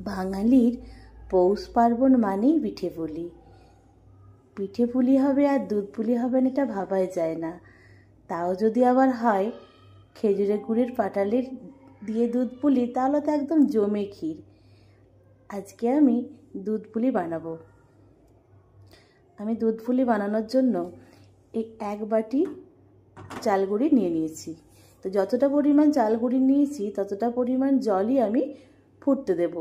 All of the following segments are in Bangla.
বাঙালির পৌষ পার্বণ মানেই পিঠে পুলি। পিঠে পুলি হবে আর দুধ পুলি হবে না, এটা ভাবাই যায় না। তাও যদি আবার হয় খেজুরের গুড়ের পাটালির দিয়ে দুধ পুলি, তাহলে তো একদম জমে ক্ষীর। আজকে আমি দুধ পুলি বানাবো। আমি দুধ পুলি বানানোর জন্য এই 1 বাটি চাল গুঁড়ি নিয়ে নিয়েছি। তো যতটা পরিমাণ চাল গুঁড়ি নিয়েছি ততটা পরিমাণ জলই আমি ফুটতে দেব।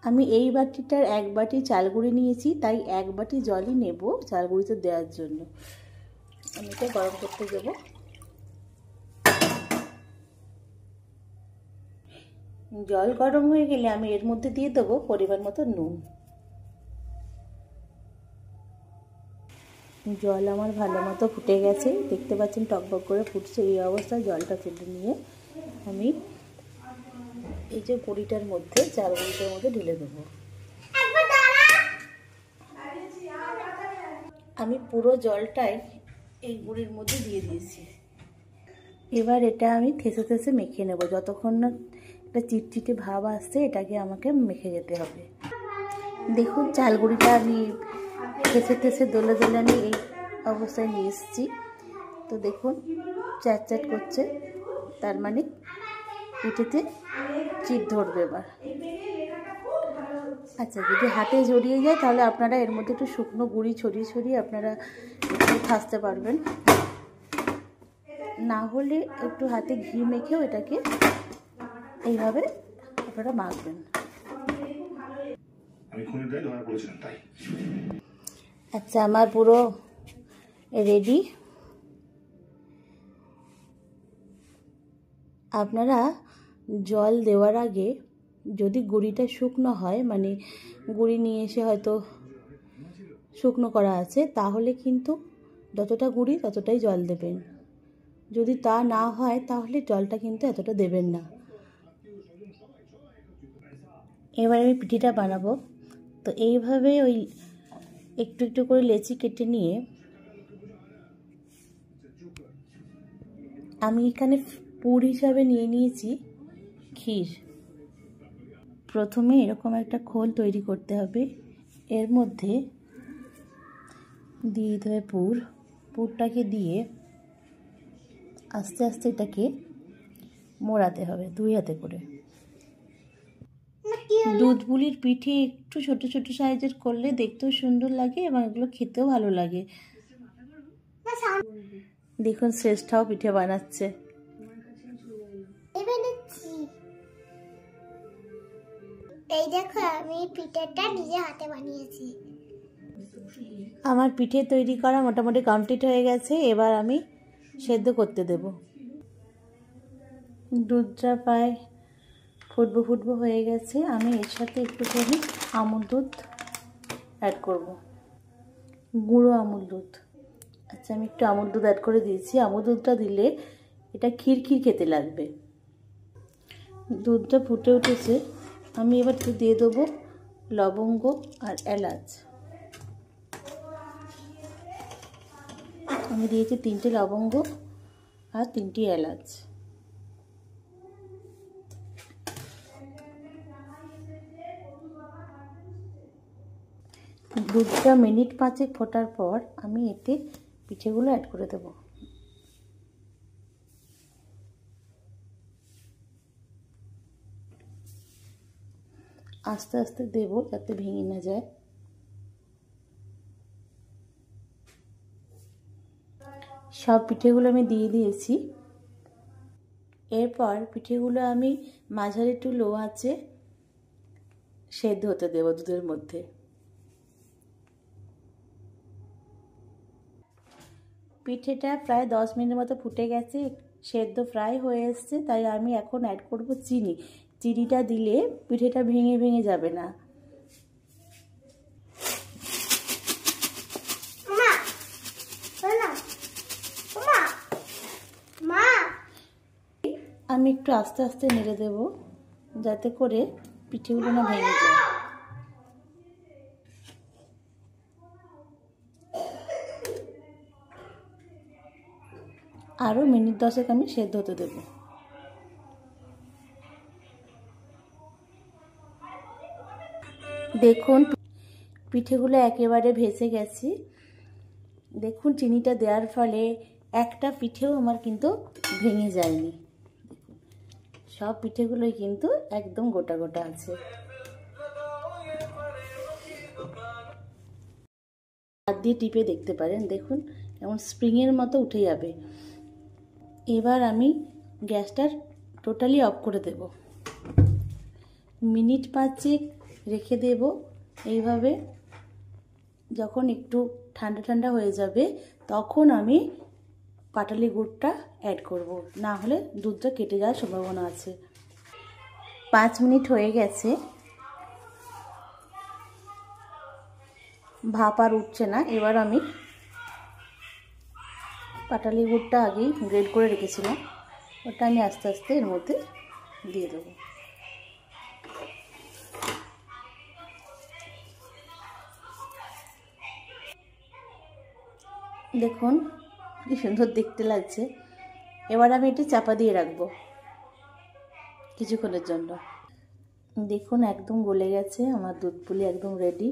আমি এই বাটিটার 1 বাটি চাল গুঁড়ি নিয়েছি, তাই 1 বাটি জলই নেব চাল গুঁড়িতে দেওয়ার জন্য। আমি এটা গরম করতে দেব। জল গরম হয়ে গেলে আমি এর মধ্যে দিয়ে দেবো পরিমাণ মতো নুন। জল আমার ভালো মতো ফুটে গেছে, দেখতে পাচ্ছেন টকবক করে ফুটছে। এই অবস্থায় জলটা ফেলে নিয়ে আমি এই যে গুঁড়িটার মধ্যে চাল গুঁড়িটার মধ্যে ঢেলে দেবো। আমি পুরো জলটাই এই গুঁড়ির মধ্যে দিয়ে দিয়েছি। এবার এটা আমি থেসে থেসে মেখে নেব। যতক্ষণ না একটা চিটচিটে ভাব আসছে এটাকে আমাকে মেখে যেতে হবে। দেখুন চাল গুঁড়িটা আমি থেসে থেসে দোলে দোলে আমি এই অবস্থায় নিয়ে এসেছি। তো দেখুন চ্যাট চ্যাট করছে, তার মানে পিঠেতে চিট ধরবে এবার। আচ্ছা, যদি হাতে জড়িয়ে যায় তাহলে আপনারা এর মধ্যে একটু শুকনো গুঁড়ি ছড়িয়ে ছড়িয়ে আপনারা ভাজতে পারবেন। না হলে একটু হাতে ঘি মেখেও এটাকে এইভাবে আপনারা মাখবেন। আচ্ছা, আমার পুরো রেডি। আপনারা জল দেওয়ার আগে যদি গুঁড়িটা শুকনো হয়, মানে গুঁড়ি নিয়ে এসে হয়তো শুকনো করা আছে, তাহলে কিন্তু যতটা গুঁড়ি ততটাই জল দেবেন। যদি তা না হয় তাহলে জলটা কিন্তু এতটা দেবেন না। এবার আমি পিঠেটা বানাবো। তো এইভাবে ওই একটু একটু করে লেচি কেটে নিয়ে আমি এখানে পুর হিসাবে নিয়ে নিয়েছি ক্ষীর। প্রথমে এরকম একটা খোল তৈরি করতে হবে, এর মধ্যে দিয়ে দিতে হবে পুর। পুরটাকে দিয়ে আস্তে আস্তে এটাকে মোড়াতে হবে 2 হাতে করে। দুধ পুলির পিঠে একটু ছোট ছোট সাইজের করলে দেখতেও সুন্দর লাগে এবং এগুলো খেতেও ভালো লাগে। দেখুন শ্রেষ্ঠাও পিঠে বানাচ্ছে। এই দেখো আমি পিঠেটা নিজে হাতে বানিয়েছি। আমার পিঠে তৈরি করা মোটামুটি কমপ্লিট হয়ে গেছে। এবার আমি সেদ্ধ করতে দেব। দুধটা প্রায় ফুটবো হয়ে গেছে। আমি এর সাথে একটুখানি আমুল দুধ অ্যাড করব, গুঁড়ো আমুল দুধ। আচ্ছা, আমি একটু আমুল দুধ অ্যাড করে দিয়েছি। আমুল দুধটা দিলে এটা ক্ষীর ক্ষীর খেতে লাগবে। দুধটা ফুটে উঠেছে। আমি এবার দিয়ে দেবো লবঙ্গ আর এলাচ। আমি দিয়েছি 3টে লবঙ্গ আর 3টি এলাচ। দুধটা মিনিট 5 ফোটার পর আমি এতে পিঠেগুলো অ্যাড করে দেব। আস্তে আস্তে দেব যাতে ভেঙে না যায়। সব পিঠেগুলো আমি দিয়ে দিয়েছি। এরপর পিঠেগুলো আমি মাঝারি টু লো আঁচে সেদ্ধ হতে দেব দুধের মধ্যে। পিঠেটা প্রায় 10 মিনিটের মতো ফুটে গেছে, সেদ্ধ প্রায় হয়ে এসছে। তাই আমি এখন অ্যাড করব চিনি। চিনিটা দিলে পিঠেটা ভেঙে ভেঙে যাবে না। আমি একটু আস্তে আস্তে নেড়ে দেব যাতে করে পিঠেগুলো না ভেঙে যায়। আরও মিনিট 10 আমি সেদ্ধ হতে দেব। দেখুন পিঠেগুলো একেবারে ভেসে গেছে। দেখুন চিনিটা দেওয়ার ফলে একটা পিঠেও আমার কিন্তু ভেঙে যায়নি। সব পিঠেগুলোই কিন্তু একদম গোটা গোটা আছে। হাত দিয়ে টিপে দেখতে পারেন, দেখুন এমন স্প্রিংয়ের মতো উঠে যাবে। এবার আমি গ্যাসটা টোটালি অফ করে দেব। মিনিট 5 রেখে দেব এইভাবে। যখন একটু ঠান্ডা ঠান্ডা হয়ে যাবে তখন আমি পাটালি গুড়টা অ্যাড করব, না হলে দুধটা কেটে যাওয়ার সম্ভাবনা আছে। 5 মিনিট হয়ে গেছে, ভাপ আর উঠছে না। এবার আমি পাটালি গুড়টা আগেই গ্রেড করে রেখেছিলাম, ওটা আমি আস্তে আস্তে এর মধ্যে দিয়ে দেবো। দেখুন কি সুন্দর দেখতে লাগছে। এবার আমি এটি চাপা দিয়ে রাখবো কিছুক্ষণের জন্য। দেখুন একদম গলে গেছে, আমার দুধ পুলি একদম রেডি।